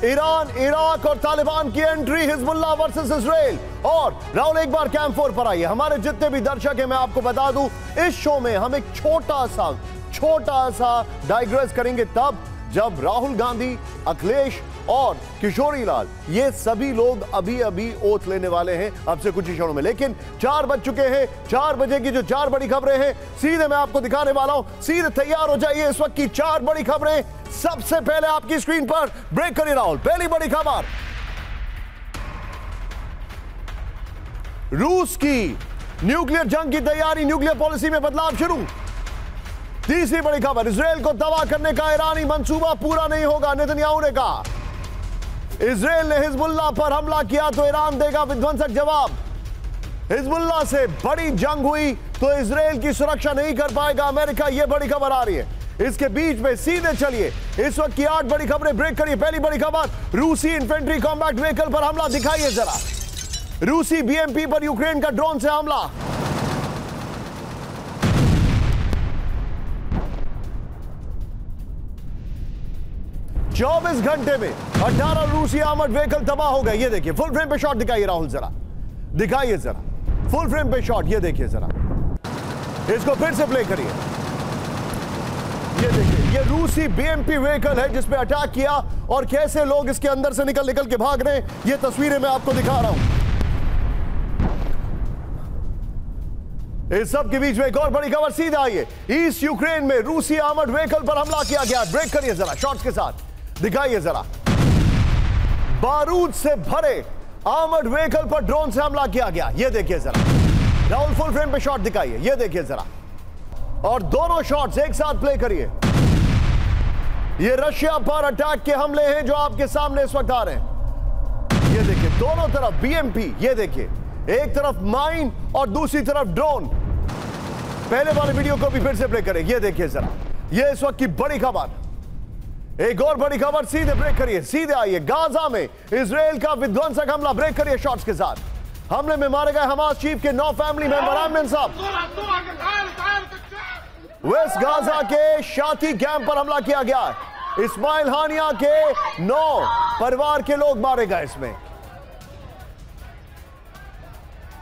Iran, Iraq और तालिबान की entry, Hezbollah versus Israel. और राहुल एक बार कैंप 4 पर आइए। हमारे जितने भी दर्शक हैं, मैं आपको बता दूं, इस शो में हम एक छोटा सा डाइग्रेस करेंगे तब जब राहुल गांधी, अखिलेश और किशोरी लाल, ये सभी लोग अभी ओथ लेने वाले हैं अब से कुछ ही क्षणों में। लेकिन 4 बज चुके हैं। 4 बजे की जो 4 बड़ी खबरें हैं सीधे मैं आपको दिखाने वाला हूं। सीधे तैयार हो जाइए। इस वक्त की 4 बड़ी खबरें सबसे पहले आपकी स्क्रीन पर। ब्रेक करिए राहुल। पहली बड़ी खबर, रूस की न्यूक्लियर जंग की तैयारी, न्यूक्लियर पॉलिसी में बदलाव शुरू। तीसरी बड़ी खबर, इजराइल को तबाह करने का ईरानी मंसूबा पूरा नहीं होगा, नेतन्याहू ने कहा। इजराइल ने हिजबुल्लाह पर हमला किया तो ईरान देगा विध्वंसक जवाब। हिजबुल्लाह से बड़ी जंग हुई तो इजराइल की सुरक्षा नहीं कर पाएगा अमेरिका, यह बड़ी खबर आ रही है। इसके बीच में सीधे चलिए इस वक्त की 8 बड़ी खबरें। ब्रेक करिए। पहली बड़ी खबर, रूसी इन्फेंट्री कॉम्बैट व्हीकल पर हमला, दिखाइए जरा। रूसी बीएमपी पर यूक्रेन का ड्रोन से हमला। चौबीस घंटे में 18 रूसी आर्मर्ड व्हीकल तबाह हो गए। ये देखिए फुल फ्रेम पे शॉट दिखाइए राहुल, जरा दिखाइए जरा फुल फ्रेम पे शॉट। ये देखिए जरा, इसको फिर से प्ले करिए। ये देखिए, ये रूसी बीएमपी व्हीकल है जिसपे अटैक किया और कैसे लोग इसके अंदर से निकल के भाग रहे हैं, ये तस्वीरें मैं आपको दिखा रहा हूं। इस सब के बीच में एक और बड़ी खबर सीधे आइए। ईस्ट यूक्रेन में रूसी आर्मर्ड व्हीकल पर हमला किया गया। ब्रेक करिए जरा, शॉट्स के साथ दिखाइए जरा। बारूद से भरे आर्मर्ड व्हीकल पर ड्रोन से हमला किया गया। ये देखिए जरा राहुल, फुल फ्रेम पे शॉट दिखाइए। ये देखिए जरा, और दोनों शॉट्स एक साथ प्ले करिए। ये रशिया पर अटैक के हमले हैं जो आपके सामने इस वक्त आ रहे हैं। ये देखिए दोनों तरफ बीएमपी, ये देखिए एक तरफ माइन और दूसरी तरफ ड्रोन। पहले वाले वीडियो को भी फिर से प्ले करें। ये देखिए जरा, ये इस वक्त की बड़ी खबर। एक और बड़ी खबर, सीधे ब्रेक करिए, सीधे आइए। गाजा में इजराइल का विध्वंसक हमला। ब्रेक करिए शॉट्स के साथ। हमले में मारे गए हमास चीफ के 9 फैमिली मेंबर। आमिन साहब, वेस्ट गाजा के शाती कैंप पर हमला किया गया। इस्माइल हानिया के 9 परिवार के लोग मारे गए इसमें।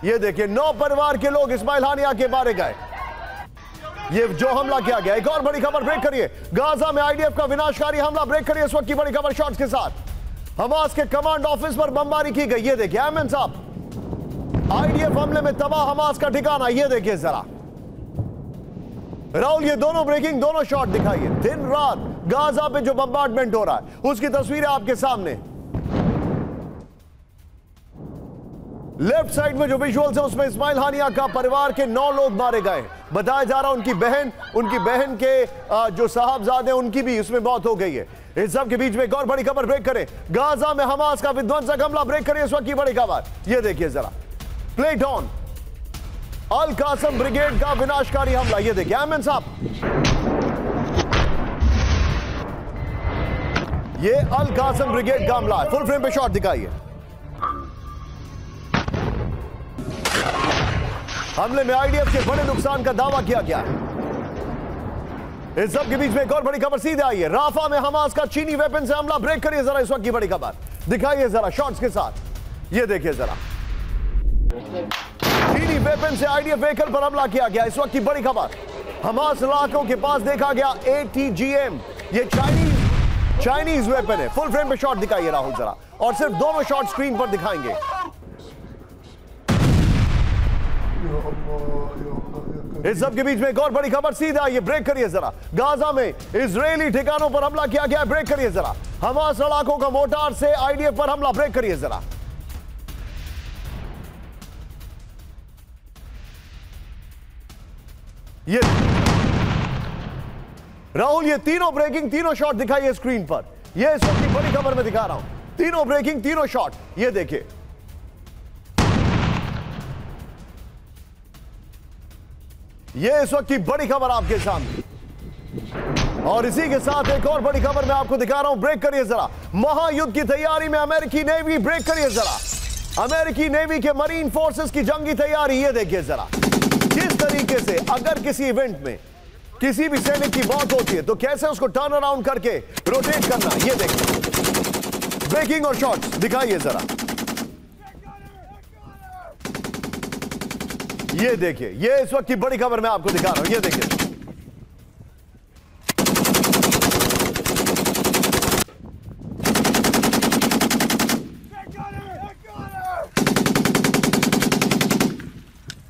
ये देखिए 9 परिवार के लोग इस्माइल हानिया के मारे गए, ये जो हमला किया गया। एक और बड़ी खबर, ब्रेक करिए। गाजा में आईडीएफ का विनाशकारी हमला। ब्रेक करिए इस वक्त की बड़ी खबर शॉट्स के साथ। हमास के कमांड ऑफिस पर बमबारी की गई। ये देखिए आमिन साहब, आईडीएफ हमले में तबाह हमास का ठिकाना। ये देखिए जरा राहुल, ये दोनों ब्रेकिंग, दोनों शॉट दिखाइए। दिन रात गाजा पे जो बम्बार्डमेंट हो रहा है उसकी तस्वीरें आपके सामने। लेफ्ट साइड में जो विजुअल्स है उसमें इस्माइल हानिया का परिवार के 9 लोग मारे गए। बताया जा रहा उनकी बहन के जो साहबजादे उनकी भी उसमें मौत हो गई है। इस सब के बीच में एक और बड़ी खबर, ब्रेक करें। गाजा में हमास का विध्वंसक हमला। ब्रेक करिए इस वक्त की बड़ी खबर। ये देखिए जरा, plate on. Al Qassam brigade का विनाशकारी हमला। ये देखिए आमिन साहब, ये अल कासम ब्रिगेड का हमला है। फुल फ्रेम पे शॉट दिखाइए। हमले में आईडीएफ के बड़े नुकसान का दावा किया गया। इस सब के बीच में एक और बड़ी खबर सीधे आई है। राफा में हमास का चीनी वेपन से हमला। ब्रेक करिए जरा इस वक्त की बड़ी खबर, दिखाइए जरा शॉट्स के साथ। ये देखिए जरा, चीनी वेपन से आईडीएफ व्हीकल पर हमला किया गया। इस वक्त की बड़ी खबर, हमास इलाकों के पास देखा गया ATGM, ये चाइनीज वेपन है। फुल फ्रेम पे शॉट दिखाइए राहुल जरा, और सिर्फ दोनों शॉट स्क्रीन पर दिखाएंगे। इस सब के बीच में एक और बड़ी खबर सीधा आइए। ब्रेक करिए जरा, गाजा में इजरायली ठिकानों पर हमला किया गया। ब्रेक करिए जरा, हमास लड़ाकों का मोर्टार से आईडीएफ पर हमला। ब्रेक करिए जरा, ये राहुल, ये तीनों ब्रेकिंग, तीनों शॉट दिखाइए स्क्रीन पर। ये इस वक्त की बड़ी खबर मैं दिखा रहा हूं, तीनों ब्रेकिंग, तीनों शॉट। ये देखिए, ये इस वक्त की बड़ी खबर आपके सामने। और इसी के साथ एक और बड़ी खबर मैं आपको दिखा रहा हूं। ब्रेक करिए जरा, महायुद्ध की तैयारी में अमेरिकी नेवी। ब्रेक करिए जरा, अमेरिकी नेवी के मरीन फोर्सेस की जंगी तैयारी। ये देखिए जरा किस तरीके से अगर किसी इवेंट में किसी भी सैनिक की मौत होती है तो कैसे उसको टर्न अराउंड करके रोटेट करना। ये देखिए ब्रेकिंग और शॉट्स दिखाइए जरा। ये देखिए, ये इस वक्त की बड़ी खबर मैं आपको दिखा रहा हूं। ये देखिए,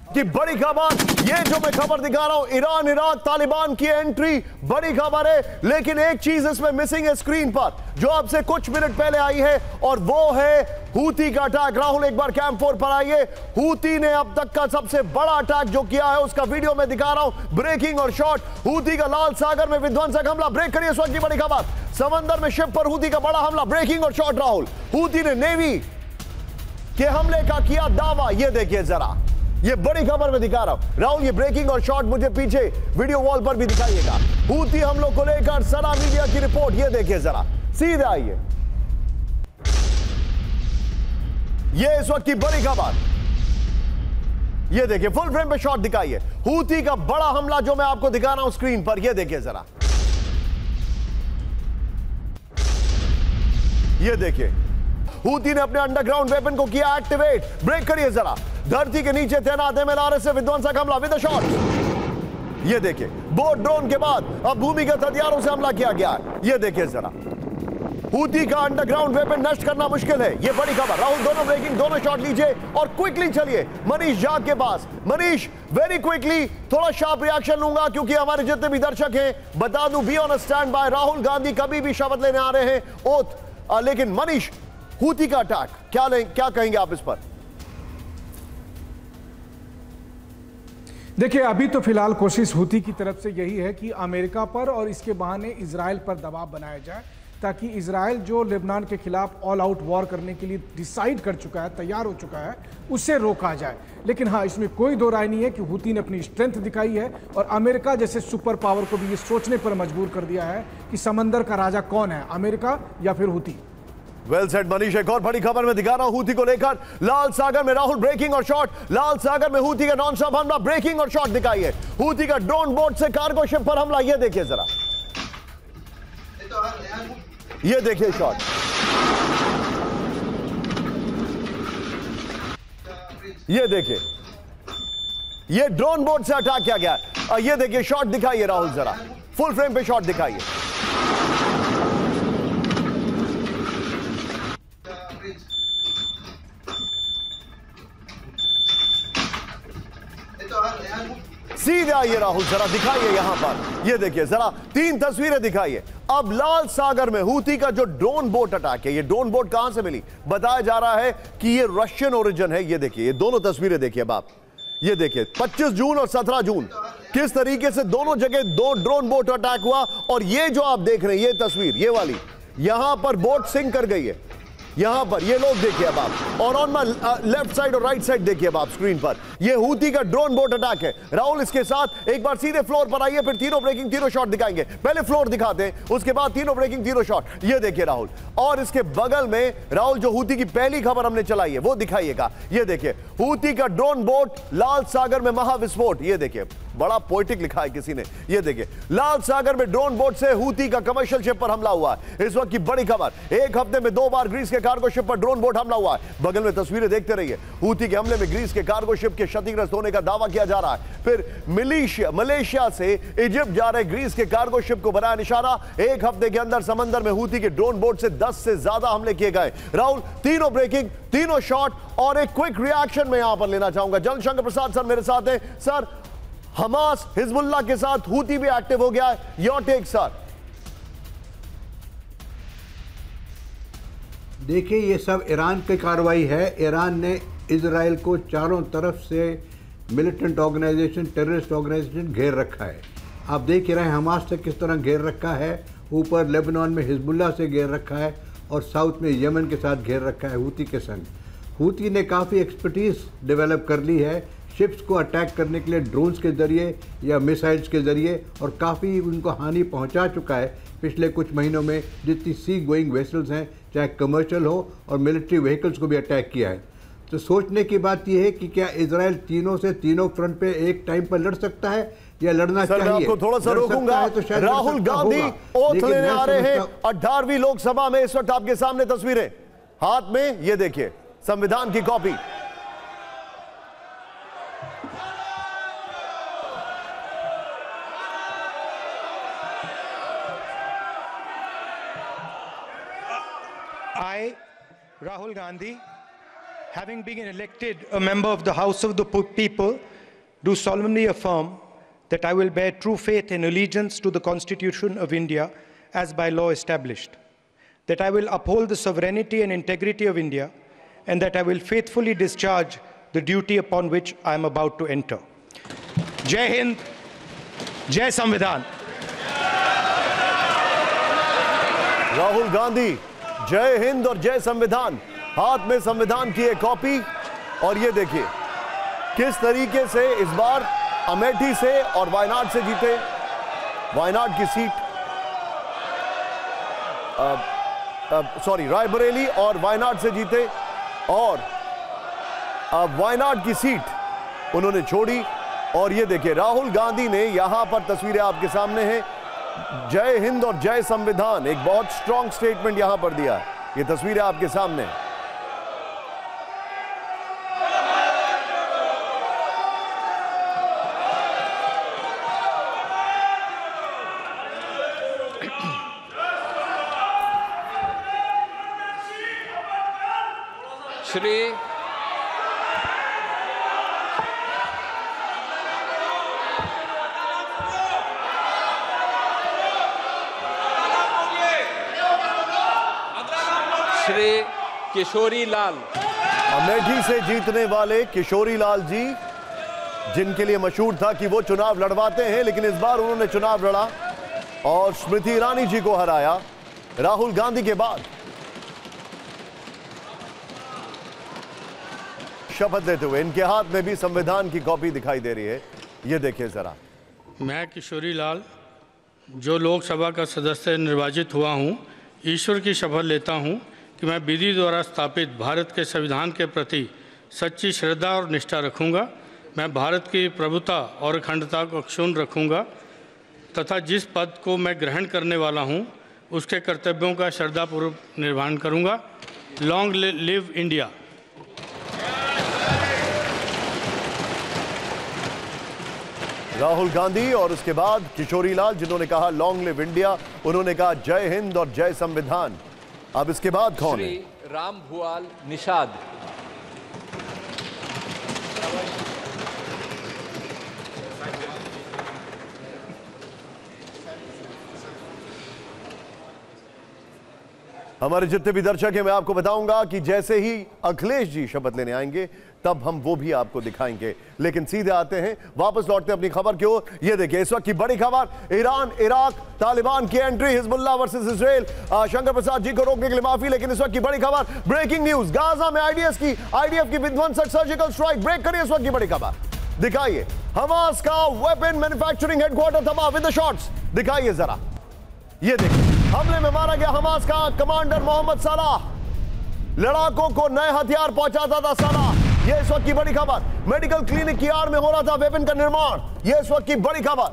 की बड़ी खबर, ये जो मैं खबर दिखा रहा हूं, ईरान इराक तालिबान की एंट्री, बड़ी खबर है। लेकिन एक चीज इसमें मिसिंग है स्क्रीन पर, जो आपसे कुछ मिनट पहले आई है, और वो है हूती का अटैक। राहुल एक बार कैंप 4 पर आइए। हूती ने अब तक का सबसे बड़ा अटैक जो किया है उसका वीडियो मैं दिखा रहा हूं, ब्रेकिंग और शॉट। हूती का लाल सागर में विध्वंसक हमला, ब्रेक करिए इस वक्त की बड़ी खबर। समंदर में शिप पर हूती का बड़ा हमला, ब्रेकिंग और शॉट। राहुल, हूती ने नेवी के हमले का किया दावा। ये देखिए जरा, ये बड़ी खबर मैं दिखा रहा हूं। राहुल, ये ब्रेकिंग और शॉट मुझे पीछे वीडियो वॉल पर भी दिखाइएगा। हूती हमलों को लेकर सना मीडिया की रिपोर्ट, ये देखिए जरा, सीधे आइए। ये इस वक्त की बड़ी खबर, ये देखिए, फुल फ्रेम पे शॉट दिखाइए। हूती का बड़ा हमला जो मैं आपको दिखा रहा हूं स्क्रीन पर, ये देखिए जरा, ये देखिए। हूती ने अपने अंडरग्राउंड वेपन को किया एक्टिवेट, ब्रेक करिए जरा। धरती के नीचे तैनात MLRS से विध्वंसक हमला विद शॉट। ये देखिए, बोट ड्रोन के बाद अब भूमिगत हथियारों से हमला किया गया है। ये देखिए जरा, हूती का अंडरग्राउंड वेपन नष्ट करना मुश्किल है। ये बड़ी खबर। राहुल, दोनों ब्रेकिंग, दोनों शॉट लीजिए और क्विकली चलिए मनीष झा के पास। मनीष, वेरी क्विकली, थोड़ा शार्प रिएक्शन लूंगा क्योंकि हमारे जितने भी दर्शक हैं, बता दूं, be on stand by. Rahul Gandhi कभी भी शपथ लेने आ रहे हैं, ओथ। लेकिन मनीष, हूती का अटैक क्या कहेंगे आप इस पर? देखिए, अभी तो फिलहाल कोशिश हूती की तरफ से यही है कि अमेरिका पर और इसके बहाने इजराइल पर दबाव बनाया जाए, ताकि इजराइल जो लेबनान के खिलाफ ऑल आउट वॉर करने के लिए डिसाइड कर चुका है, तैयार हो चुका है, उससे रोका जाए। लेकिन हाँ, इसमें कोई दो राय नहीं है कि हूती ने अपनी स्ट्रेंथ दिखाई है और अमेरिका जैसे सुपर पावर को भी ये सोचने पर मजबूर कर दिया है कि समंदर का राजा कौन है, अमेरिका या फिर हूती। Well said Manish. एक और बड़ी खबर मैं दिखा रहा हूं हूती को लेकर। लाल सागर में राहुल ब्रेकिंग और शॉट। लाल सागर में हूती का नॉन स्टॉप हमला, ब्रेकिंग और शॉट दिखाइए। हूती का ड्रोन बोट से कार्गो शिप पर हमला, ये देखिए जरा, ये देखिए शॉट। ये देखिए, ये ड्रोन बोट से अटैक किया गया है। ये देखिए शॉट दिखाइए राहुल जरा, फुल फ्रेम पे शॉट दिखाइए। सीधे आइए राहुल जरा, दिखाइए यहां पर, ये देखिए जरा, 3 तस्वीरें दिखाइए। अब लाल सागर में हूती का जो ड्रोन बोट अटैक है, ये ड्रोन बोट कहां से मिली? बताया जा रहा है कि ये रशियन ओरिजिन है। ये देखिए, ये दोनों तस्वीरें देखिए अब आप, ये देखिए 25 जून और 17 जून किस तरीके से दोनों जगह 2 ड्रोन बोट अटैक हुआ। और ये जो आप देख रहे हैं, ये तस्वीर, ये वाली, यहां पर बोट सिंक कर गई है, यहां पर ये लोग देखिए अब आप, और ऑन माय लेफ्ट साइड और राइट साइड देखिए अब आप स्क्रीन पर, ये हूती का ड्रोन बोट अटैक है। राहुल, इसके साथ एक बार सीधे फ्लोर पर आइए, फिर तीनों ब्रेकिंग, तीनों शॉट दिखाएंगे। पहले फ्लोर दिखाते हैं, उसके बाद तीनों ब्रेकिंग, तीनों शॉट। ये देखिए राहुल, और इसके बगल में राहुल जो हूती की पहली खबर हमने चलाई है वो दिखाइएगा। ये देखिए, हूती का ड्रोन बोट लाल सागर में महाविस्फोट। ये देखिए, बड़ा पोएटिक लिखा है किसी ने। ये देखिए, लाल सागर में ड्रोन बोट से हूती का कमर्शियल शिप पर हमला हुआ है। इस वक्त की बड़ी खबर, एक हफ्ते में 2 बार ग्रीस के कार्गो शिप पर ड्रोन बोट हमला हुआ है। बगल में तस्वीरें देखते रहिए। हूती के हमले में ग्रीस के कार्गो शिप के क्षतिग्रस्त होने का दावा किया जा रहा है। फिर मलेशिया से इजिप्ट जा रहे ग्रीस के कार्गो शिप को बनाया निशाना। एक हफ्ते के अंदर समंदर में हूती के ड्रोन बोट से 10 से ज्यादा हमले किए गए। राहुल, तीनों ब्रेकिंग, तीनों शॉट, और एक क्विक रिएक्शन में यहां पर लेना चाहूंगा। जलशंकर प्रसाद सर मेरे साथ हैं। सर, हमास हिजबुल्लाह के साथ हूती भी एक्टिव हो गया है, योर टेक सर। देखिए, ये सब ईरान की कार्रवाई है। ईरान ने इजराइल को चारों तरफ से मिलिटेंट ऑर्गेनाइजेशन, टेररिस्ट ऑर्गेनाइजेशन घेर रखा है। आप देख ही रहे हैं हमास से किस तरह घेर रखा है, ऊपर लेबनान में हिजबुल्लाह से घेर रखा है, और साउथ में यमन के साथ घेर रखा है हूती के संग। हूती ने काफ़ी एक्सपर्टीज़ डेवलप कर ली है शिप्स को अटैक करने के लिए ड्रोन्स के ज़रिए या मिसाइल्स के ज़रिए, और काफ़ी उनको हानि पहुंचा चुका है पिछले कुछ महीनों में। जितनी सी गोइंग वेसल्स हैं, चाहे कमर्शियल हो और मिलिट्री व्हीकल्स को भी अटैक किया है। तो सोचने की बात यह है कि क्या इजराइल तीनों से तीनों फ्रंट पे एक टाइम पर लड़ सकता है, या लड़ना सर, चाहिए। मैं आपको थोड़ा सा रोकूंगा। तो शायद राहुल गांधी ओथ लेकिन लेने मैं आ रहे हैं समझता 18वीं लोकसभा में। इस वक्त आपके सामने तस्वीरें हाथ में, ये देखिए संविधान की copy. I, Rahul Gandhi, having been elected a member of the House of the People, do solemnly affirm that I will bear true faith and allegiance to the Constitution of India as by law established, that I will uphold the sovereignty and integrity of India, and that I will faithfully discharge the duty upon which I am about to enter. Jai Hind, Jai Samvidhan. Rahul Gandhi, जय हिंद और जय संविधान। हाथ में संविधान की एक copy. और ये देखिए किस तरीके से इस बार अमेठी से और वायनाड से जीते। वायनाड की सीट, सॉरी, रायबरेली और वायनाड से जीते, और वायनाड की सीट उन्होंने छोड़ी। और ये देखिए राहुल गांधी ने यहां पर, तस्वीरें आपके सामने हैं, जय हिंद और जय संविधान, एक बहुत स्ट्रॉन्ग स्टेटमेंट यहां पर दिया। ये तस्वीरें आपके सामने। श्री किशोरी लाल, अमेठी से जीतने वाले किशोरी लाल जी, जिनके लिए मशहूर था कि वो चुनाव लड़वाते हैं, लेकिन इस बार उन्होंने चुनाव लड़ा और स्मृति ईरानी जी को हराया राहुल गांधी के बाद। शपथ लेते हुए इनके हाथ में भी संविधान की कॉपी दिखाई दे रही है। ये देखिए जरा। मैं किशोरी लाल, जो लोकसभा का सदस्य निर्वाचित हुआ हूं, ईश्वर की शपथ लेता हूं कि मैं विधि द्वारा स्थापित भारत के संविधान के प्रति सच्ची श्रद्धा और निष्ठा रखूंगा। मैं भारत की प्रभुता और अखंडता को अक्षुण्ण रखूंगा तथा जिस पद को मैं ग्रहण करने वाला हूं, उसके कर्तव्यों का श्रद्धापूर्वक निर्वहन करूंगा। Long live India. Rahul Gandhi और उसके बाद किशोरी लाल, जिन्होंने कहा लॉन्ग लिव इंडिया, उन्होंने कहा जय हिंद और जय संविधान। अब इसके बाद कौन है? श्री राम भुआल निषाद, हमारे जितने भी दर्शक हैं, मैं आपको बताऊंगा कि जैसे ही अखिलेश जी शपथ लेने आएंगे तब हम वो भी आपको दिखाएंगे। लेकिन सीधे आते हैं, वापस लौटते हैं अपनी खबर की ओर। ये देखिए इस वक्त की बड़ी खबर, ईरान इराक तालिबान की entry, Hezbollah versus Israel. Shankar Prasad ji को रोकने के लिए माफी, लेकिन इस वक्त की बड़ी खबर, ब्रेकिंग न्यूज, गाजा में आईडीएफ की विध्वंसक सर्जिकल स्ट्राइक। ब्रेक करिए इस वक्त की बड़ी खबर, दिखाइए हमास का वेपन मैन्युफैक्चरिंग हेडक्वार्टर तबाह विद द शॉट्स। दिखाइए जरा, ये देखिए हमले में मारा गया हमास का कमांडर मोहम्मद सलाह। लड़ाकों को नए हथियार पहुंचाता था सलाह। यह इस वक्त की बड़ी खबर। मेडिकल क्लिनिक की आड़ में हो रहा था वेपन का निर्माण। यह इस वक्त की बड़ी खबर।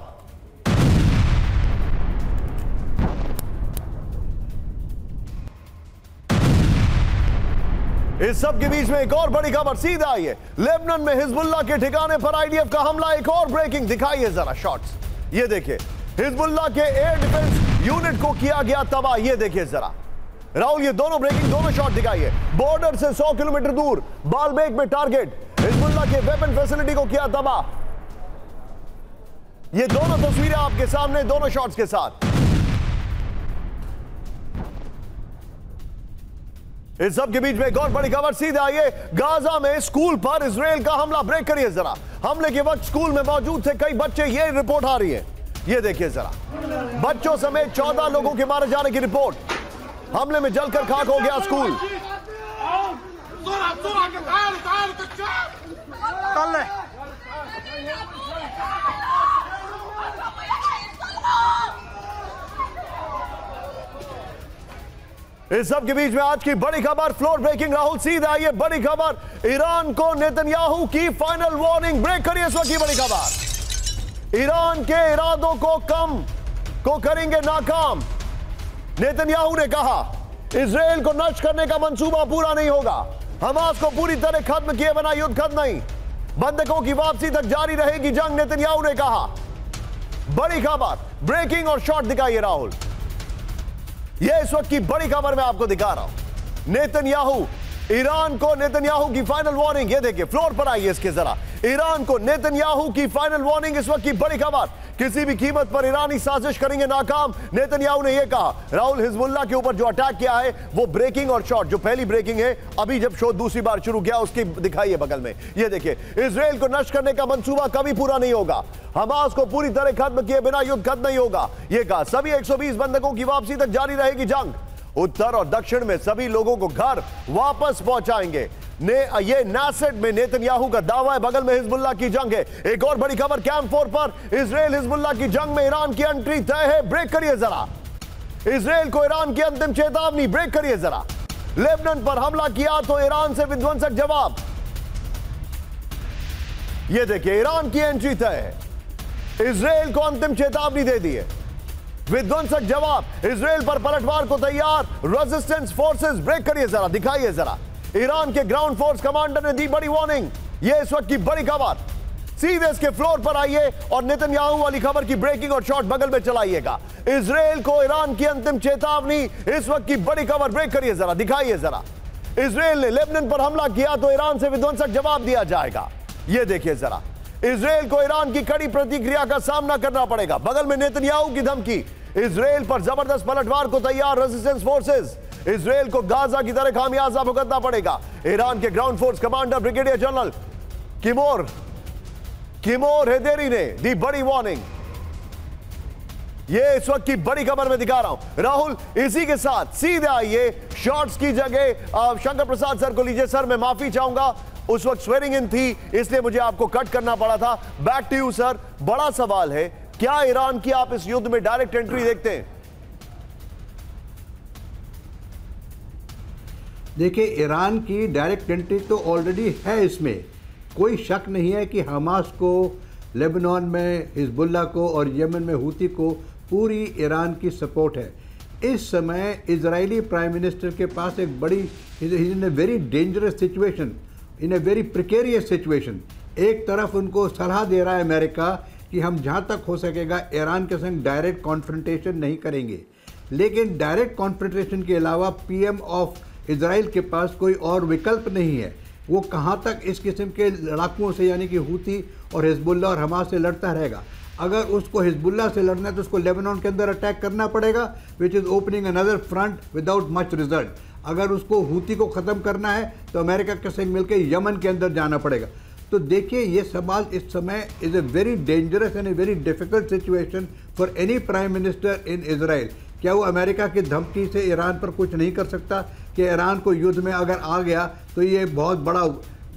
इस सब के बीच में एक और बड़ी खबर सीधा आई है। लेबनान में हिजबुल्लाह के ठिकाने पर आईडीएफ का हमला, एक और ब्रेकिंग। दिखाइए जरा शॉट्स, ये देखिए हिजबुल्लाह के एयर डिफेंस यूनिट को किया गया तबाह। ये देखिए जरा राहुल, ये दोनों ब्रेकिंग, दोनों शॉट दिखाइए। बॉर्डर से 100 किलोमीटर दूर बालबेक में टारगेट हिजबुल्लाह के वेपन फैसिलिटी को किया तबाह। ये दोनों तस्वीरें आपके सामने, दोनों शॉट्स के साथ। इस सब के बीच में एक और बड़ी खबर सीधे आई है। गाजा में स्कूल पर इजराइल का हमला। ब्रेक करिए जरा। हमले के वक्त स्कूल में मौजूद थे कई बच्चे, ये रिपोर्ट आ रही है। ये देखिए जरा, बच्चों समेत 14 लोगों के मारे जाने की रिपोर्ट। हमले में जलकर खाक हो गया स्कूल। इस सब के बीच में आज की बड़ी खबर, फ्लोर ब्रेकिंग राहुल, सीधे आई है बड़ी खबर। ईरान को नेतन्याहू की फाइनल वार्निंग। ब्रेक करिए इस वक्त की बड़ी खबर। ईरान के इरादों को करेंगे नाकाम। नेतन्याहू ने कहा इजराइल को नष्ट करने का मंसूबा पूरा नहीं होगा, हमास को पूरी तरह खत्म किए बिना युद्ध खत्म नहीं, बंधकों की वापसी तक जारी रहेगी जंग, नेतन्याहू ने कहा। बड़ी खबर, ब्रेकिंग और शॉट दिखाइए राहुल, यह इस वक्त की बड़ी खबर मैं आपको दिखा रहा हूं। नेतन्याहू, ईरान को नेतन्याहू की फाइनल वार्निंग, ये देखिए फ्लोर पर आइए इसके जरा। ईरान को नेतन्याहू की फाइनल वार्निंग, इस वक्त की बड़ी खबर, किसी भी कीमत पर ईरानी साजिश करेंगे नाकाम, नेतन्याहू ने यह कहा। राहुल, हिजबुल्लाह के ऊपर जो अटैक किया है वो ब्रेकिंग और शॉट, जो पहली ब्रेकिंग है, अभी जब शो दूसरी बार शुरू किया उसकी दिखाइए बगल में, ये देखिए। इजराइल को नष्ट करने का मंसूबा कभी पूरा नहीं होगा, हमास को पूरी तरह खत्म किए बिना युद्ध खत्म नहीं होगा, यह कहा। सभी 120 बंधकों की वापसी तक जारी रहेगी जंग, उत्तर और दक्षिण में सभी लोगों को घर वापस पहुंचाएंगे। ये नासेड में नेतन्याहू का दावा है, बगल में हिजबुल्लाह की जंग है। एक और बड़ी खबर, कैंप 4 पर इजराइल हिजबुल्लाह की जंग में ईरान की एंट्री तय है। ब्रेक करिए जरा, इजराइल को ईरान की अंतिम चेतावनी, ब्रेक करिए जरा। लेबनान पर हमला किया तो ईरान से विध्वंसक जवाब, ये देखिए ईरान की एंट्री तय है, इजराइल को अंतिम चेतावनी दे दी है, विध्वंसक जवाब, इजराइल पर पलटवार को तैयार रेजिस्टेंस फोर्सेस। ब्रेक करिए जरा, दिखाइए जरा, ईरान के ग्राउंड फोर्स कमांडर ने दी बड़ी वार्निंग, यह इस वक्त की बड़ी खबर। सीधे इसके फ्लोर पर आइए और नेतन्याहू वाली खबर की ब्रेकिंग और शॉट बगल में चलाइएगा। इजराइल को ईरान की अंतिम चेतावनी, इस वक्त की बड़ी खबर, ब्रेक करिए जरा, दिखाइए जरा। इजराइल ने लेबनान पर हमला किया तो ईरान से विध्वंसक जवाब दिया जाएगा, यह देखिए जरा। इजराइल को ईरान की कड़ी प्रतिक्रिया का सामना करना पड़ेगा, बगल में नेतन्याहू की धमकी। इजराइल पर जबरदस्त पलटवार को तैयार रेजिस्टेंस फोर्सेस, इजराइल को गाजा की तरह खामियाजा भुगतना पड़ेगा। ईरान के ground force commander brigadier general Kiomars Heydari ने दी बड़ी वार्निंग, ये इस वक्त की बड़ी खबर में दिखा रहा हूं। राहुल, इसी के साथ सीधे आइए शॉर्ट्स की जगह शंकर प्रसाद सर को लीजिए। सर, मैं माफी चाहूंगा, उस वक्त स्वेरिंग इन थी इसलिए मुझे आपको कट करना पड़ा था। Back to you sir. बड़ा सवाल है, क्या ईरान की आप इस युद्ध में डायरेक्ट एंट्री देखते हैं? देखिए, ईरान की डायरेक्ट एंट्री तो ऑलरेडी है, इसमें कोई शक नहीं है कि हमास को, लेबनान में हिजबुल्लाह को और यमन में हूती को पूरी ईरान की सपोर्ट है। इस समय इजरायली प्राइम मिनिस्टर के पास एक बड़ी, in a very dangerous situation, in a very precarious situation. एक तरफ उनको सलाह दे रहा है अमेरिका कि हम जहाँ तक हो सकेगा ईरान के संग डायरेक्ट कॉन्फ्रंटेशन नहीं करेंगे, लेकिन डायरेक्ट कॉन्फ्रंटेशन के अलावा पीएम ऑफ इजराइल के पास कोई और विकल्प नहीं है। वो कहाँ तक इस किस्म के लड़ाकुओं से, यानी कि हूती और हिजबुल्लाह और हमास से लड़ता रहेगा। अगर उसको हिजबुल्लाह से लड़ना है तो उसको लेबनान के अंदर अटैक करना पड़ेगा, which is opening another front without much result. अगर उसको हूती को ख़त्म करना है तो अमेरिका के संग मिलकर यमन के अंदर जाना पड़ेगा। तो देखिए, ये सवाल इस समय is a very dangerous and A very difficult situation for any prime minister in Israel. क्या वो अमेरिका की धमकी से ईरान पर कुछ नहीं कर सकता कि ईरान को युद्ध में अगर आ गया तो ये बहुत बड़ा,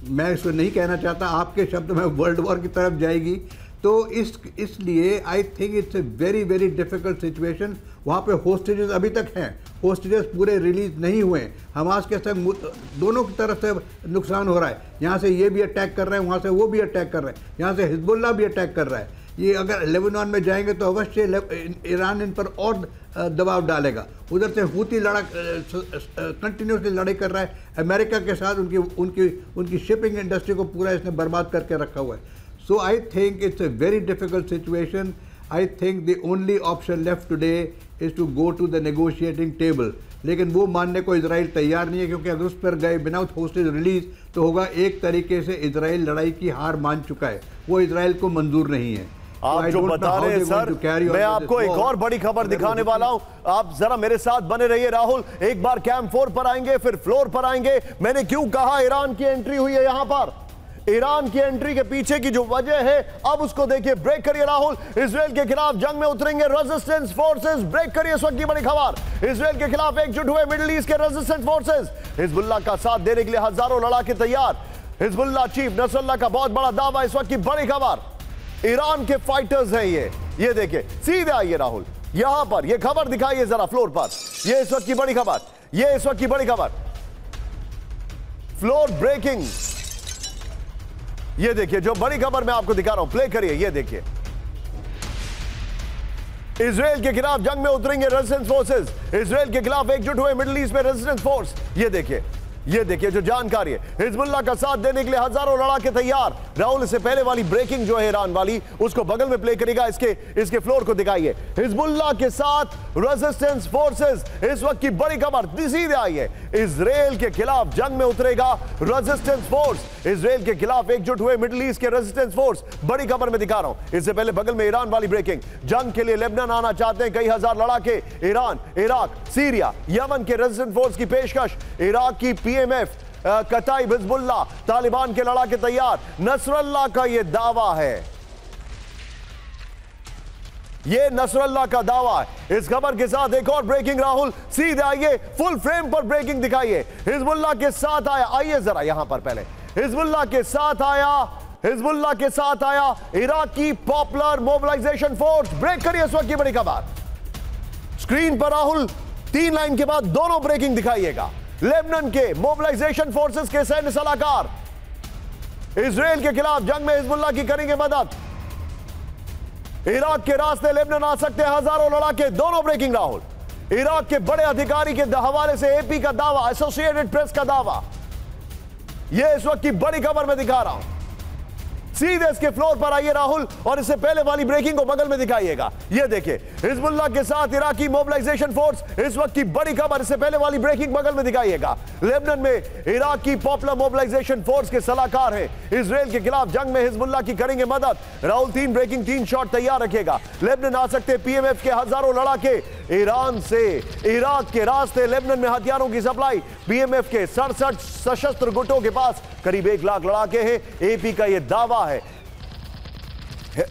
मैं इसको नहीं कहना चाहता, आपके शब्द में वर्ल्ड वॉर की तरफ जाएगी। तो इसलिए आई think it's a very very difficult situation. वहाँ पे होस्टेजेस अभी तक हैं, होस्टेजेस पूरे रिलीज नहीं हुए। हमास के संग दोनों की तरफ से नुकसान हो रहा है, यहाँ से ये भी अटैक कर रहे हैं, वहाँ से वो भी अटैक कर रहे हैं, यहाँ से हिजबुल्लाह भी अटैक कर रहा है। ये अगर लेबनान में जाएंगे तो अवश्य ईरान इन पर और दबाव डालेगा। उधर से हूती कंटिन्यूसली लड़ाई कर रहा है अमेरिका के साथ, उनकी शिपिंग इंडस्ट्री को पूरा इसने बर्बाद करके रखा हुआ है। So I think it's a very difficult situation. I think the only option left today is to go to the negotiating table, लेकिन वो मानने को इजराइल तैयार नहीं है, क्योंकि अगर उस पर गए विदाउट होस्टेज रिलीज तो होगा एक तरीके से इजराइल लड़ाई की हार मान चुका है, वो इजराइल को मंजूर नहीं है। आप जो बता रहे हैं सर, मैं आपको एक और बड़ी खबर दिखाने वाला हूं, आप जरा मेरे साथ बने रहिए। राहुल, एक बार कैंप 4 पर आएंगे, फिर फ्लोर पर आएंगे। मैंने क्यों कहा ईरान की एंट्री हुई है यहां पर, ईरान की एंट्री के पीछे की जो वजह है, अब उसको देखिए। ब्रेक करिए राहुल, इजराइल के खिलाफ जंग में उतरेंगे रेजिस्टेंस फोर्सेस। ब्रेक करिए, इस वक्त की बड़ी खबर, इजराइल के खिलाफ एकजुट हुए मिडिल ईस्ट के रेजिस्टेंस फोर्सेस। हिजबुल्लाह का साथ देने के लिए हजारों लड़ाके तैयार। हिजबुल्लाह चीफ नसरुल्लाह का बहुत बड़ा दावा, इस वक्त की बड़ी खबर। ईरान के फाइटर्स हैं ये देखिए। सीधे आइए राहुल, यहां पर ये खबर दिखाइए जरा फ्लोर पर, ये इस वक्त की बड़ी खबर, ये इस वक्त की बड़ी खबर, फ्लोर ब्रेकिंग। ये देखिए जो बड़ी खबर मैं आपको दिखा रहा हूं, प्ले करिए, ये देखिए इजराइल के खिलाफ जंग में उतरेंगे रेजिस्टेंस फोर्सेस। इजराइल के खिलाफ एकजुट हुए मिडिल ईस्ट में रेजिस्टेंस फोर्स। ये देखिए जो जानकारी है, हिजबुल्लाह का साथ देने के लिए हजारों लड़ाके तैयार। राहुल, इससे पहले वाली ब्रेकिंग जो है ईरान वाली, उसको बगल में प्ले करेगा, इसके फ्लोर को दिखाइए। हिजबुल्लाह के साथ रेजिस्टेंस फोर्सेस, इस वक्त की बड़ी खबर सीधे आई है, इजराइल के खिलाफ जंग में उतरेगा रेजिस्टेंस फोर्स। इजराइल के खिलाफ एकजुट हुए मिडिल ईस्ट के रेजिस्टेंस फोर्स, बड़ी खबर में दिखा रहा हूं। इससे पहले बगल में ईरान वाली ब्रेकिंग, जंग के लिए लेबनान आना चाहते हैं कई हजार लड़ाके। ईरान, इराक, सीरिया, यमन के रेजिस्टेंस फोर्स की पेशकश। इराक की पीएमएफ, कताइब, हिजबुल्लाह, तालिबान के लड़ाके तैयार। नसरल्लाह का यह दावा है, यह नसरल्लाह का दावा है। इस खबर के साथ एक और ब्रेकिंग, राहुल सीधे आइए, फुल फ्रेम पर ब्रेकिंग दिखाइए। हिजबुल्लाह के साथ आया, आइए जरा यहां पर पहले, हिजबुल्लाह के साथ आया Iraqi popular mobilisation force. Break करिए इस वक्त की बड़ी खबर स्क्रीन पर। राहुल, 3 लाइन के बाद दोनों ब्रेकिंग दिखाइएगा। लेबनान के मोबिलाइजेशन फोर्सेस के सैन्य सलाहकार इजराइल के खिलाफ जंग में हिजबुल्लाह की करेंगे मदद। इराक के रास्ते लेबनान आ सकते हैं हजारों लड़ाके। दोनों ब्रेकिंग, राहुल, इराक के बड़े अधिकारी के हवाले से एपी का दावा, एसोसिएटेड प्रेस का दावा, यह इस वक्त की बड़ी खबर में दिखा रहा हूं। सीधे इसके फ्लोर पर आइए राहुल, और इससे पहले वाली ब्रेकिंग को बगल में दिखाइएगा। ये देखिए, हिजबुल्लाह के साथ इराकी मोबिलाइजेशन फोर्स, इस वक्त की बड़ी खबर। इससे पहले वाली ब्रेकिंग बगल में दिखाइएगा। लेबनान में इराकी पॉपुलर मोबिलाइजेशन फोर्स के सलाहकार हैं, इजराइल के खिलाफ जंग में हिजबुल्लाह की करेंगे मदद। राहुल, 3 ब्रेकिंग, 3 शॉट तैयार रखेगा। लेबनान आ सकते पीएमएफ के हजारों लड़ाके। ईरान से इराक के रास्ते लेबनान में हथियारों की सप्लाई। पीएमएफ के 67 सशस्त्र गुटों के पास करीब 1 लाख लड़ाके हैं। एपी का यह दावा है।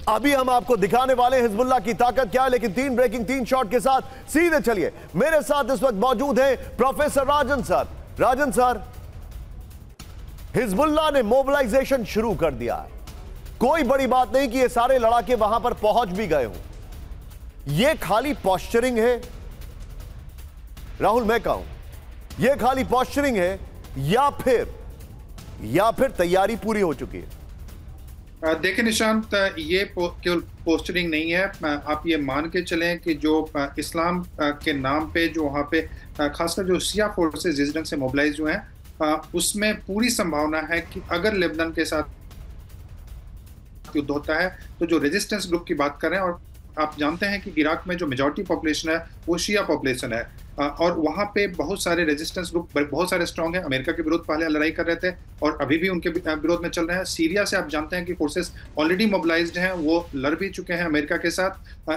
अभी हम आपको दिखाने वाले हिजबुल्लाह की ताकत क्या है, लेकिन 3 ब्रेकिंग, 3 शॉट के साथ सीधे चलिए। मेरे साथ इस वक्त मौजूद हैं प्रोफेसर राजन सर। राजन सर, हिजबुल्लाह ने मोबिलाइजेशन शुरू कर दिया है। कोई बड़ी बात नहीं कि ये सारे लड़ाके वहां पर पहुंच भी गए हों। ये खाली पॉस्चरिंग है राहुल, मैं कहूं ये खाली पॉस्चरिंग है या फिर तैयारी पूरी हो चुकी है? देखिए निशांत, ये केवल पोस्टरिंग नहीं है। आप ये मान के चलें कि जो इस्लाम के नाम पे जो वहाँ पे खासकर जो शिया फोर्सेस जिस ढंग से मोबिलाइज हुए हैं, उसमें पूरी संभावना है कि अगर लेबनान के साथ युद्ध होता है तो जो रेजिस्टेंस ग्रुप की बात कर रहे हैं, और आप जानते हैं कि इराक में जो मेजॉरिटी पॉपुलेशन है वो शिया पॉपुलेशन है, और वहाँ पे बहुत सारे रेजिस्टेंस ग्रुप बहुत सारे स्ट्रॉन्ग हैं। अमेरिका के विरोध पहले लड़ाई कर रहे थे और अभी भी उनके विरोध में चल रहे हैं। सीरिया से आप जानते हैं कि फोर्सेस ऑलरेडी मोबिलाइज्ड हैं, वो लड़ भी चुके हैं अमेरिका के साथ,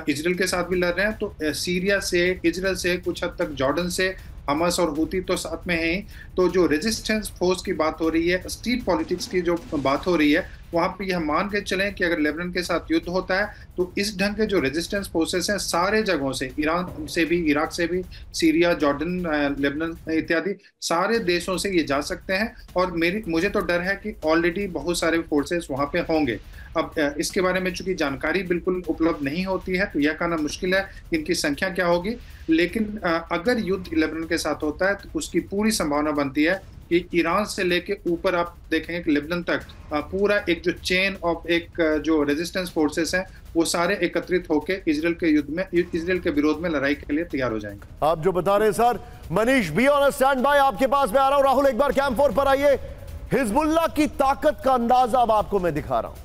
इजराइल के साथ भी लड़ रहे हैं। तो सीरिया से, इजराइल से, कुछ हद तक जॉर्डन से, हमास और हूती तो साथ में हैं। तो जो रेजिस्टेंस फोर्स की बात हो रही है, स्ट्रीट पॉलिटिक्स की जो बात हो रही है, वहाँ पे यह मान के चलें कि अगर लेबनान के साथ युद्ध होता है तो इस ढंग के जो रेजिस्टेंस फोर्सेस हैं सारे जगहों से, ईरान से भी, इराक से भी, सीरिया, जॉर्डन, लेबनान इत्यादि सारे देशों से ये जा सकते हैं। और मुझे तो डर है कि ऑलरेडी बहुत सारे फोर्सेस वहाँ पे होंगे। अब इसके बारे में चूंकि जानकारी बिल्कुल उपलब्ध नहीं होती है तो यह कहना मुश्किल है इनकी संख्या क्या होगी, लेकिन अगर युद्ध लेबनान के साथ होता है तो उसकी पूरी संभावना बनती है कि ईरान से लेके ऊपर आप देखेंगे कि लेबनान तक पूरा एक जो चेन ऑफ एक जो रेजिस्टेंस फोर्सेस हैं वो सारे एकत्रित होकर इजराइल के युद्ध में, इजराइल के विरोध में लड़ाई के लिए तैयार हो जाएंगे। आप जो बता रहे हैं sir, Manish be on stand by, आपके पास मैं आ रहा हूं। राहुल, एक बार कैंप 4 पर आइए। हिजबुल्लाह की ताकत का अंदाजा अब आपको मैं दिखा रहा हूं,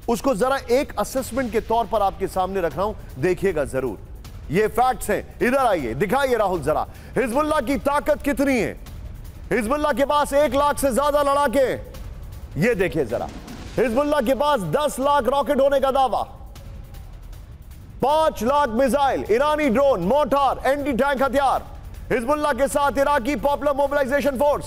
उसको जरा एक असेसमेंट के तौर पर आपके सामने रख रहा हूं, देखिएगा जरूर। ये फैक्ट्स हैं, इधर आइए, दिखाइए राहुल जरा हिजबुल्लाह की ताकत कितनी है। हिजबुल्लाह के पास 1 लाख से ज्यादा लड़ाके, ये देखिए जरा, हिजबुल्लाह के पास 10 लाख रॉकेट होने का दावा, 5 लाख मिसाइल, ईरानी ड्रोन, मोर्टार, एंटी टैंक हथियार। हिजबुल्लाह के साथ Iraqi popular mobilisation force,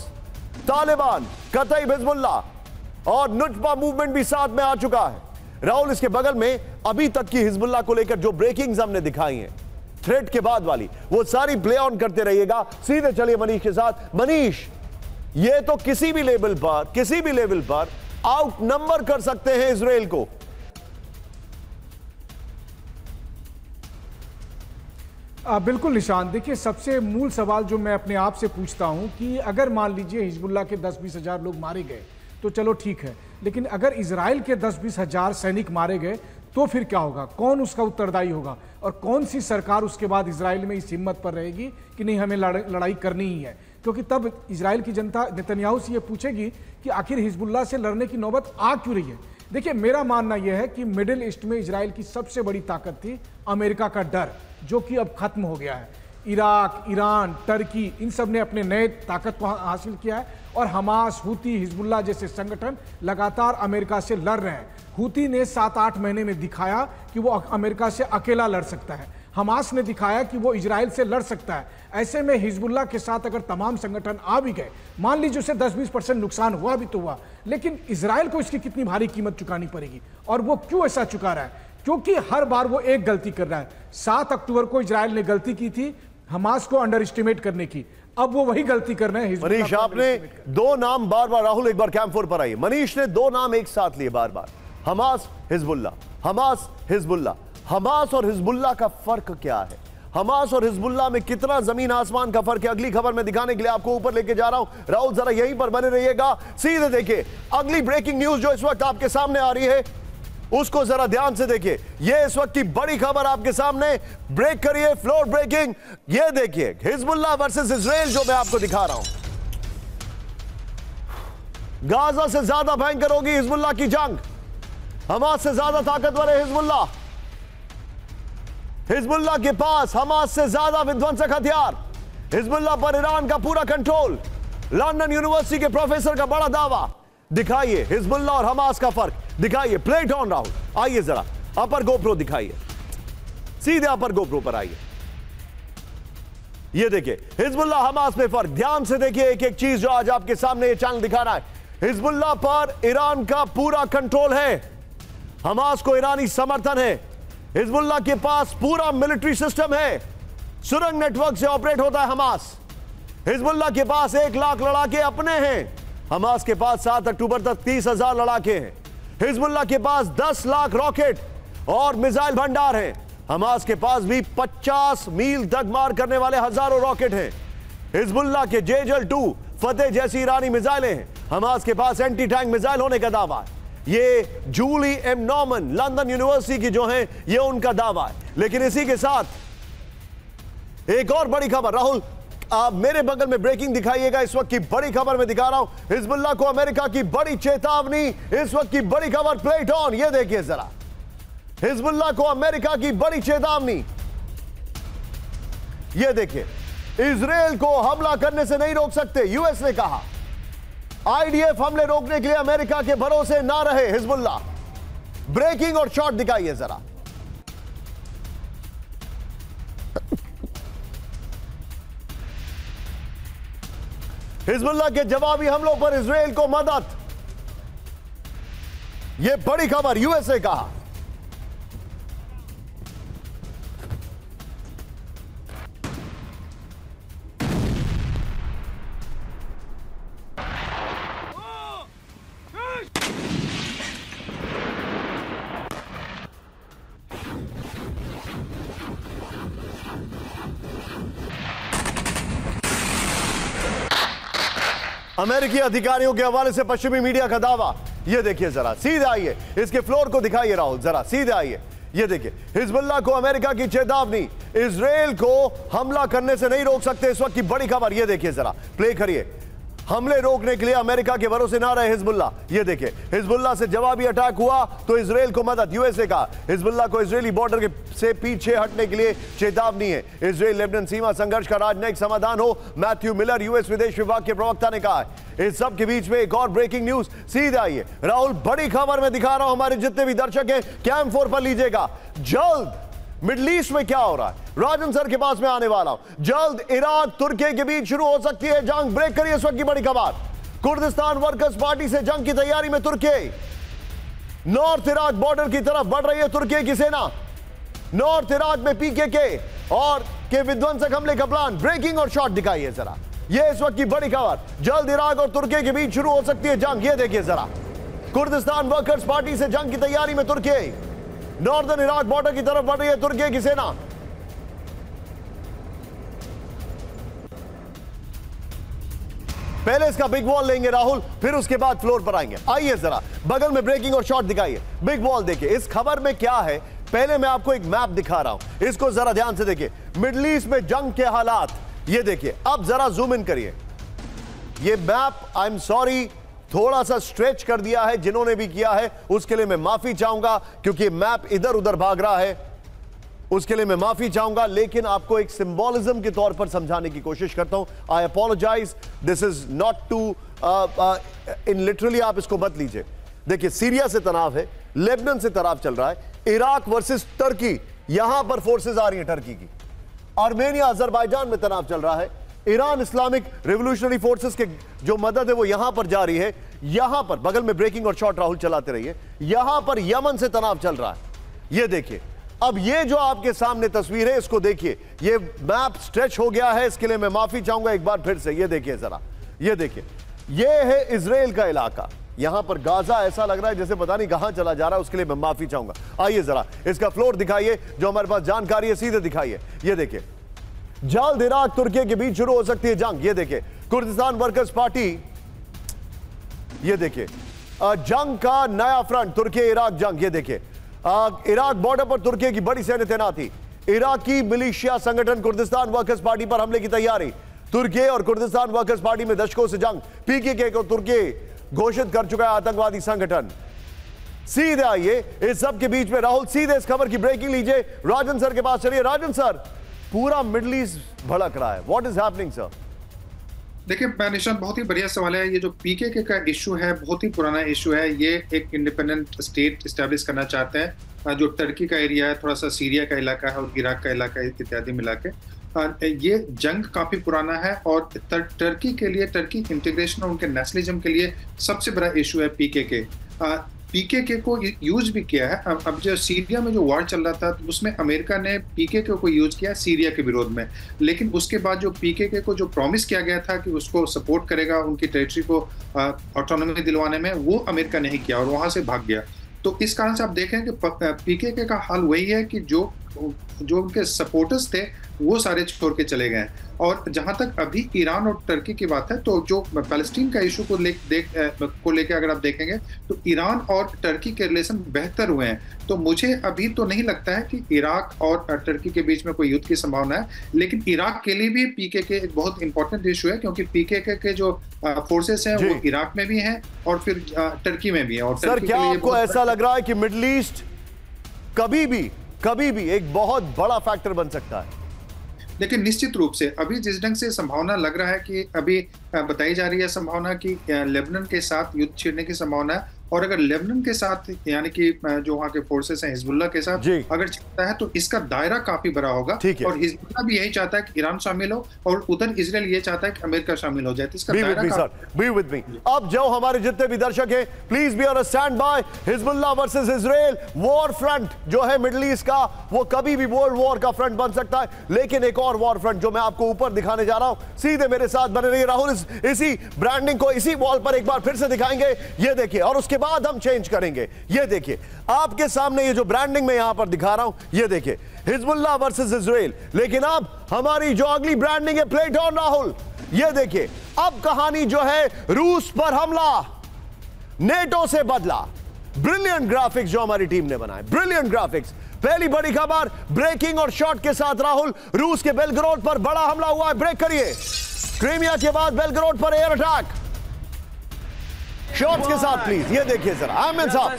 Taliban, Kataib Hezbollah और नुजबा मूवमेंट भी साथ में आ चुका है। राहुल, इसके बगल में अभी तक की हिजबुल्लाह को लेकर जो ब्रेकिंग्स हमने दिखाई हैं, थ्रेट के बाद वाली, वो सारी प्ले ऑन करते रहिएगा। सीधे चलिए मनीष के साथ। मनीष, ये तो किसी भी लेवल पर आउट नंबर कर सकते हैं इजराइल को। बिल्कुल निशान, देखिए सबसे मूल सवाल जो मैं अपने आप से पूछता हूं कि अगर मान लीजिए हिजबुल्लाह के 10-20 हजार लोग मारे गए तो चलो ठीक है, लेकिन अगर इजराइल के 10-20 हजार सैनिक मारे गए तो फिर क्या होगा? कौन उसका उत्तरदायी होगा? और कौन सी सरकार उसके बाद इजराइल में इस हिम्मत पर रहेगी कि नहीं, हमें लड़ाई करनी ही है? क्योंकि तब इजराइल की जनता नेतन्याहू से ये पूछेगी कि आखिर हिजबुल्लाह से लड़ने की नौबत आ क्यों रही है। देखिए, मेरा मानना यह है कि मिडिल ईस्ट में इजराइल की सबसे बड़ी ताकत थी अमेरिका का डर, जो कि अब खत्म हो गया है। इराक, ईरान, टर्की, इन सब ने अपने नए ताकत को हासिल किया है और हमास, हूती, हिजबुल्लाह जैसे संगठन लगातार अमेरिका से लड़ रहे हैं। हूती ने 7-8 महीने में दिखाया कि वो अमेरिका से अकेला लड़ सकता है। हमास ने दिखाया कि वो इजराइल से लड़ सकता है। ऐसे में हिजबुल्लाह के साथ अगर तमाम संगठन आ भी गए, मान लीजिए उसे 10-20% नुकसान हुआ भी तो हुआ, लेकिन इजराइल को इसकी कितनी भारी कीमत चुकानी पड़ेगी। और वो क्यों ऐसा चुका रहा है? क्योंकि हर बार वो एक गलती कर रहा है। 7 अक्टूबर को इजराइल ने गलती की थी हमास को अंडर एस्टिमेट करने की, अब वो वही गलती कर रहे हैं। मनीष, आपने 2 नाम बार बार, राहुल एक बार कैंप 4 पर आइए। मनीष ने 2 नाम एक साथ लिए बार बार, Hamas, Hezbollah, Hamas, Hezbollah. Hamas और हिजबुल्लाह का फर्क क्या है? हमास और हिजबुल्लाह में कितना जमीन आसमान का फर्क है? अगली खबर में दिखाने के लिए आपको ऊपर लेके जा रहा हूं। राहुल जरा यहीं पर बने रहिएगा, सीधे देखिए अगली ब्रेकिंग न्यूज जो इस वक्त आपके सामने आ रही है, उसको जरा ध्यान से देखिए। ये इस वक्त की बड़ी खबर आपके सामने, ब्रेक करिए, फ्लोर ब्रेकिंग। ये देखिए हिजबुल्लाह वर्सेस इजराइल जो मैं आपको दिखा रहा हूं। गाजा से ज्यादा भयंकर होगी हिजबुल्लाह की जंग, हमास से ज्यादा ताकतवर है हिजबुल्लाह। हिजबुल्लाह के पास हमास से ज्यादा विध्वंसक हथियार, हिजबुल्लाह पर ईरान का पूरा कंट्रोल। लंदन यूनिवर्सिटी के प्रोफेसर का बड़ा दावा। दिखाइए हिजबुल्लाह और हमास का फर्क, दिखाइए। प्लेट ऑन राहुल, आइए जरा अपर गोप्रो दिखाइए, सीधे अपर गोप्रो पर आइए। ये देखिए हिजबुल्लाह हमास में फर्क, ध्यान से देखिए एक एक चीज जो आज आपके सामने ये चैनल दिखा रहा है। हिजबुल्लाह पर ईरान का पूरा कंट्रोल है, हमास को ईरानी समर्थन है। हिजबुल्लाह के पास पूरा मिलिट्री सिस्टम है, सुरंग नेटवर्क से ऑपरेट होता है हमास। हिजबुल्लाह के पास 1 लाख लड़ाके अपने हैं, हमास के पास 7 अक्टूबर तक 30,000 लड़ाके हैं। हिजबुल्लाह के पास 10 लाख रॉकेट और मिसाइल भंडार हैं, हमास के पास भी 50 मील तक मार करने वाले हजारों रॉकेट हैं। हिजबुल्लाह के जेजल-2 फतेह जैसी ईरानी मिसाइलें हैं, हमास के पास एंटी टैंक मिसाइल होने का दावा है। ये Julie M Norman London University की जो है, ये उनका दावा है। लेकिन इसी के साथ एक और बड़ी खबर, राहुल आप मेरे बगल में ब्रेकिंग दिखाइएगा। इस वक्त की बड़ी खबर मैं दिखा रहा हूं, हिजबुल्लाह को अमेरिका की बड़ी चेतावनी। इस वक्त की बड़ी खबर, प्लेट ऑन, ये देखिए जरा, हिजबुल्लाह को अमेरिका की बड़ी चेतावनी। ये देखिए, इजराइल को हमला करने से नहीं रोक सकते, यूएस ने कहा। आईडीएफ हमले रोकने के लिए अमेरिका के भरोसे ना रहे हिजबुल्लाह। ब्रेकिंग और शॉट दिखाइए जरा। हिजबुल्लाह के जवाबी हमलों पर इजराइल को मदद, यह बड़ी खबर, यूएस ने कहा। अमेरिकी अधिकारियों के हवाले से पश्चिमी मीडिया का दावा। ये देखिए जरा, सीधे आइए, इसके फ्लोर को दिखाइए राहुल, जरा सीधे आइए। ये देखिए हिजबुल्लाह को अमेरिका की चेतावनी, इजराइल को हमला करने से नहीं रोक सकते, इस वक्त की बड़ी खबर। ये देखिए जरा, प्ले करिए। हमले रोकने के लिए अमेरिका के भरोसे ना रहे हिजबुल्लाह। ये देखिए हिजबुल्लाह से जवाबी अटैक हुआ तो इजराइल को मदद, यूएस ने कहा। हिजबुल्लाह को इजरायली बॉर्डर से पीछे हटने के लिए चेतावनी है। इजराइल लेबनान सीमा संघर्ष का राजनयिक समाधान हो, मैथ्यू मिलर यूएस विदेश विभाग के प्रवक्ता ने कहा है। इस सब के बीच में एक और ब्रेकिंग न्यूज, सीधे आइए राहुल, बड़ी खबर मैं दिखा रहा हूं, हमारे जितने भी दर्शक हैं कैंप 4 पर लीजिएगा। जल्द मिडिल ईस्ट में क्या हो रहा है, राजन सर के पास में आने वाला हूं। जल्द इराक तुर्की के बीच शुरू हो सकती है जंग, ब्रेक करिए इस वक्त की बड़ी खबर। कुर्दिस्तान वर्कर्स पार्टी से जंग की तैयारी में तुर्की, नॉर्थ इराक बॉर्डर की तरफ बढ़ रही है तुर्की की सेना। नॉर्थ इराक में पीकेके और के विध्वंसक हमले का प्लान, ब्रेकिंग और शॉट दिखाइए जरा। यह इस वक्त की बड़ी खबर, जल्द इराक और तुर्की के बीच शुरू हो सकती है जंग। ये देखिए जरा, कुर्दिस्तान वर्कर्स पार्टी से जंग की तैयारी में तुर्की, नॉर्दर्न इराक बॉर्डर की तरफ बढ़ रही है तुर्की की सेना। पहले इसका बिग वॉल लेंगे राहुल, फिर उसके बाद फ्लोर पर आएंगे। आइए जरा बगल में ब्रेकिंग और शॉट दिखाइए। बिग वॉल देखिए, इस खबर में क्या है। पहले मैं आपको एक मैप दिखा रहा हूं, इसको जरा ध्यान से देखिए। मिडिल ईस्ट में जंग के हालात ये देखिए। अब जरा जूम इन करिए। ये मैप आई एम सॉरी थोड़ा सा स्ट्रेच कर दिया है, जिन्होंने भी किया है उसके लिए मैं माफी चाहूंगा, क्योंकि मैप इधर उधर भाग रहा है, उसके लिए मैं माफी चाहूंगा। लेकिन आपको एक सिंबॉलिज्म के तौर पर समझाने की कोशिश करता हूं। I apologise, this is not to in literally, आप इसको मत लीजिए। देखिए सीरिया से तनाव है, लेबनान से तनाव चल रहा है, इराक वर्सेस टर्की, यहां पर फोर्सेस आ रही हैं टर्की की। आर्मेनिया अजरबैजान में तनाव चल रहा है। ईरान इस्लामिक रिवोल्यूशनरी फोर्सेस के जो मदद है वो यहां पर जारी है। यहां पर बगल में ब्रेकिंग और शॉट राहुल चलाते रहिए। यहां पर यमन से तनाव चल रहा है। ये देखिए, अब ये जो आपके सामने तस्वीर है इसको देखिए। ये मैप स्ट्रेच हो गया है, इसके लिए मैं माफी चाहूंगा एक बार फिर से। ये देखिए जरा, ये देखिए, ये है इजराइल का इलाका। यहां पर गाजा ऐसा लग रहा है जैसे पता नहीं कहां चला जा रहा है, उसके लिए मैं माफी चाहूंगा। आइए जरा इसका फ्लोर दिखाइए, जो हमारे पास जानकारी है सीधे दिखाइए। ये देखिए, जल्द इराक तुर्की के बीच शुरू हो सकती है जंग। ये देखिए, कुर्दिस्तान वर्कर्स पार्टी, ये देखिए जंग का नया फ्रंट, तुर्की इराक जंग। ये देखिए इराक बॉर्डर पर तुर्की की बड़ी सैन्य तैनाती, इराकी मिलिशिया संगठन कुर्दिस्तान वर्कर्स पार्टी पर हमले की तैयारी, तुर्की और कुर्दिस्तान वर्कर्स पार्टी में दशकों से जंग, पीकेके को तुर्की घोषित कर चुका है आतंकवादी संगठन। सीधे आइए इस सब के बीच में राहुल, सीधे इस खबर की ब्रेकिंग लीजिए। राजन सर के पास चलिए। राजन सर, पूरा मिडिल ईस्ट भड़क रहा है, व्हाट इज हैपनिंग सर? देखिए निशान, बहुत ही बढ़िया सवाल है। ये जो पीकेके का इशू है बहुत ही पुराना इशू है। ये एक इंडिपेंडेंट स्टेट स्टैब्लिश करना चाहते हैं, जो टर्की का एरिया है, थोड़ा सा सीरिया का इलाका है और इराक का इलाका है इत्यादि मिला के। ये जंग काफी पुराना है और टर्की के लिए, टर्की इंटीग्रेशन और उनके नेशनलिज्म के लिए सबसे बड़ा इशू है पीकेके। पीकेके को यूज भी किया है। अब जो सीरिया में जो वार चल रहा था तो उसमें अमेरिका ने पीकेके को यूज किया सीरिया के विरोध में, लेकिन उसके बाद जो पीकेके को जो प्रॉमिस किया गया था कि उसको सपोर्ट करेगा उनकी टेरिटरी को ऑटोनॉमी दिलवाने में, वो अमेरिका नहीं किया और वहां से भाग गया। तो इस कारण से आप देखें कि पीकेके का हाल वही है कि जो उनके सपोर्टर्स थे वो सारे छोड़ के चले गए। और जहां तक अभी ईरान और टर्की की बात है, तो जो पैलेस्टीन का इशू को लेके अगर आप देखेंगे तो ईरान और टर्की के रिलेशन बेहतर हुए हैं। तो मुझे अभी तो नहीं लगता है कि इराक और टर्की के बीच में कोई युद्ध की संभावना है, लेकिन इराक के लिए भी पीकेके एक बहुत इंपॉर्टेंट इशू है, क्योंकि पीकेके के जो फोर्सेस हैं वो इराक में भी हैं और फिर टर्की में भी है। और सर क्या आपको ऐसा लग रहा है कि मिडिल ईस्ट कभी भी एक बहुत बड़ा फैक्टर बन सकता है? लेकिन निश्चित रूप से अभी जिस ढंग से संभावना लग रहा है कि अभी बताई जा रही है संभावना कि लेबनान के साथ युद्ध छिड़ने की संभावना है, और अगर लेबनान के साथ यानी कि जो वहाँ के फोर्सेस हैं हिजबुल्लाह के साथ अगर छिड़ता है तो इसका दायरा काफी बड़ा होगा। और हिजबुल्लाह भी यही चाहता है कि ईरान शामिल हो और उधर इजराइल ये चाहता है कि अमेरिका शामिल हो जाए। तो इसका दायरा अब जो हमारे जितने भी दर्शक हैं please be on stand by. Hezbollah versus Israel war front जो है मिडिल ईस्ट का, वो कभी भी वर्ल्ड वॉर का फ्रंट बन सकता है। लेकिन एक और वॉर फ्रंट जो मैं आपको ऊपर दिखाने जा रहा हूं, सीधे मेरे साथ बने रहिए राहुल। इसी ब्रांडिंग को इसी वॉल पर एक बार फिर से दिखाएंगे। ये देखिए, और उसके बाद हम चेंज करेंगे। ये देखिए आपके सामने ये जो ब्रांडिंग में यहां पर दिखा रहा हूं, ये देखिए हिजबुल्लाह वर्सेस इजराइल। लेकिन अब हमारी जो अगली ब्रांडिंग है, प्लेट ऑन राहुल, ये देखिए अब कहानी जो है रूस पर हमला, नेटो से बदला। ब्रिलियंट ग्राफिक्स जो हमारी टीम ने बनाए, ब्रिलियंट ग्राफिक्स। पहली बड़ी खबर ब्रेकिंग और शॉट के साथ राहुल, रूस के बेलग्राद पर बड़ा हमला हुआ है। ब्रेक करिए। क्रीमिया के बाद बेलग्राद पर एयर अटैक, शॉट्स के साथ प्लीज। ये देखिए जरा आमिर साहब,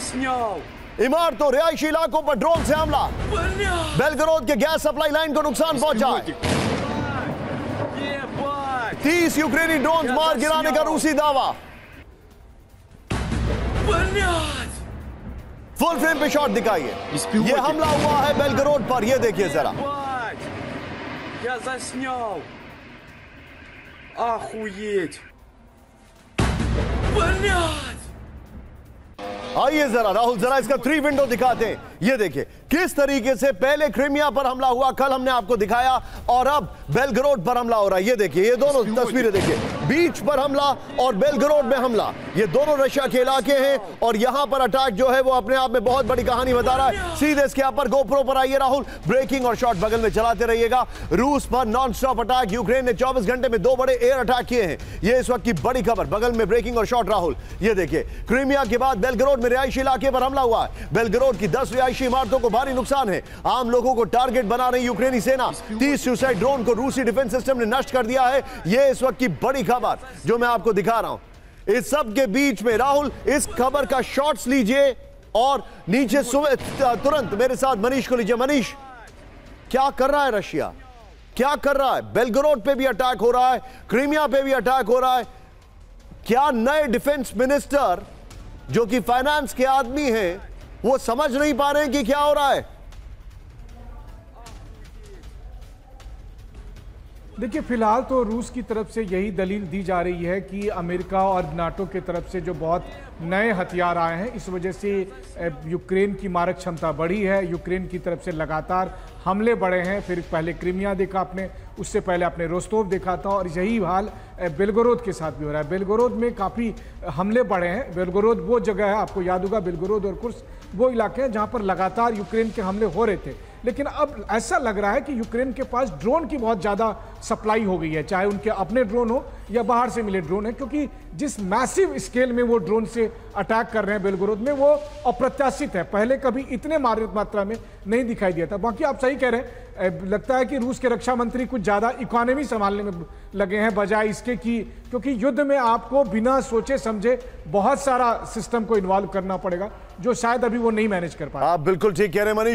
इमारतों रिहायशी इलाकों पर ड्रोन से हमला, बेलग्राद के गैस सप्लाई लाइन को नुकसान पहुंचा है। 30 यूक्रेनी ड्रोन मार गिराने का रूसी दावा। फुल फ्रेम पे शॉट दिखाइए। ये हमला हुआ है बेलग्राद पर, ये देखिए जरा। आइए जरा राहुल, जरा इसका 3 विंडो दिखाते हैं। ये देखिए किस तरीके से पहले क्रीमिया पर हमला हुआ, कल हमने आपको दिखाया, और अब बेलग्रोड पर हमला हो रहा है। ये देखिए, ये दोनों तस्वीरें देखिए, बीच पर हमला और बेलग्रोड में हमला, ये दोनों रशिया के इलाके हैं और यहां पर अटैक जो है वो अपने आप में बहुत बड़ी कहानी बता रहा है। सीधे इसके ऊपर गोप्रो पर आइए राहुल, ब्रेकिंग और शॉट बगल में चलाते रहिएगा। रूस पर नॉन स्टॉप अटैक, यूक्रेन ने 24 घंटे में 2 बड़े एयर अटैक किए हैं, ये इस वक्त की बड़ी खबर। बगल में ब्रेकिंग और शॉट राहुल, ये देखिए क्रीमिया के बाद बेलग्रोड में रिहायशी इलाके पर हमला हुआ है। बेलग्रोड की 10 रिहायशी इमारतों को भारी नुकसान है, आम लोगों को टारगेट बना रही यूक्रेनी सेना। 30 सुसाइड ड्रोन को रूसी डिफेंस सिस्टम ने नष्ट कर दिया है, ये इस वक्त की बड़ी खबर जो मैं आपको दिखा रहा हूं। इस सब के बीच में राहुल इस खबर का शॉट्स लीजिए और नीचे तुरंत मेरे साथ मनीष को लीजिए। मनीष, क्या कर रहा है रशिया, क्या कर रहा है? बेलग्रोड पे भी अटैक हो रहा है, क्रीमिया पे भी अटैक हो रहा है। क्या नए डिफेंस मिनिस्टर जो कि फाइनेंस के आदमी हैं वो समझ नहीं पा रहे हैं कि क्या हो रहा है? देखिए, फिलहाल तो रूस की तरफ से यही दलील दी जा रही है कि अमेरिका और नाटो की तरफ से जो बहुत नए हथियार आए हैं, इस वजह से यूक्रेन की मारक क्षमता बढ़ी है। यूक्रेन की तरफ से लगातार हमले बढ़े हैं, फिर पहले क्रीमिया देखा आपने, उससे पहले आपने रोस्तोव देखा था, और यही हाल बेलगोरोद के साथ भी हो रहा है। बेलगोरोद में काफ़ी हमले बढ़े हैं। बेलगोरोद वो जगह है, आपको याद होगा, बेलगोरोद और कुर्स्क वो इलाके हैं जहाँ पर लगातार यूक्रेन के हमले हो रहे थे। लेकिन अब ऐसा लग रहा है कि यूक्रेन के पास ड्रोन की बहुत ज़्यादा सप्लाई हो गई है, चाहे उनके अपने ड्रोन हो या बाहर से मिले ड्रोन है, क्योंकि जिस मैसिव स्केल में वो ड्रोन से अटैक कर रहे हैं बेलगोरोद में, वो अप्रत्याशित है। पहले कभी इतने मात्रा में नहीं दिखाई दिया था। बाकी आप सही कह रहे हैं, लगता है कि रूस के रक्षा मंत्री कुछ ज़्यादा इकोनॉमी संभालने में लगे हैं बजाय इसके कि, क्योंकि युद्ध में आपको बिना सोचे समझे बहुत सारा सिस्टम को इन्वॉल्व करना पड़ेगा, जो शायद अभी वो नहीं मैनेज कर पाए। आप बिल्कुल ठीक कह रहे हैं मनीष।